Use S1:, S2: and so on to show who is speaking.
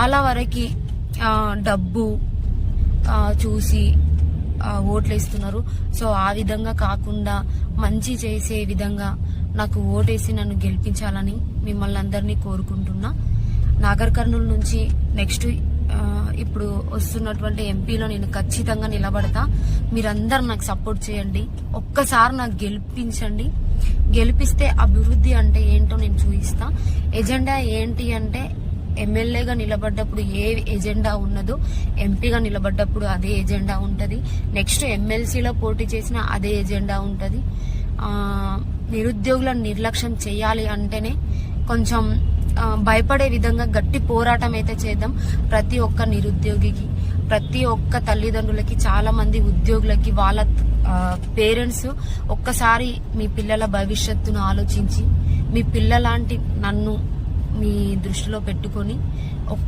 S1: చాలా వరకు డబ్బు చూసి ఓట్లేస్తున్నారు. సో ఆ విధంగా కాకుండా మంచి చేసే విధంగా నాకు ఓటేసి నన్ను గెలిపించాలని మిమ్మల్ని అందరినీ కోరుకుంటున్నా. నాగర్ కర్నూలు నుంచి నెక్స్ట్ ఇప్పుడు వస్తున్నటువంటి ఎంపీలో నేను ఖచ్చితంగా నిలబడతా. మీరందరూ నాకు సపోర్ట్ చేయండి. ఒక్కసారి నాకు గెలిపించండి. గెలిపిస్తే అభివృద్ధి అంటే ఏంటో నేను చూపిస్తా. ఎజెండా ఏంటి అంటే ఎమ్మెల్యేగా నిలబడ్డప్పుడు ఏ ఎజెండా ఉన్నదో ఎంపీగా నిలబడ్డప్పుడు అదే ఎజెండా ఉంటది. నెక్స్ట్ ఎమ్మెల్సీలో పోటీ చేసిన అదే ఎజెండా ఉంటది. నిరుద్యోగులను నిర్లక్ష్యం చేయాలి అంటేనే కొంచెం భయపడే విధంగా గట్టి పోరాటం అయితే చేద్దాం. ప్రతి ఒక్క నిరుద్యోగికి, ప్రతి ఒక్క తల్లిదండ్రులకి, చాలా మంది ఉద్యోగులకి, వాళ్ళ పేరెంట్స్ ఒక్కసారి మీ పిల్లల భవిష్యత్తును ఆలోచించి మీ పిల్లలాంటి నన్ను మీ దృష్టిలో పెట్టుకొని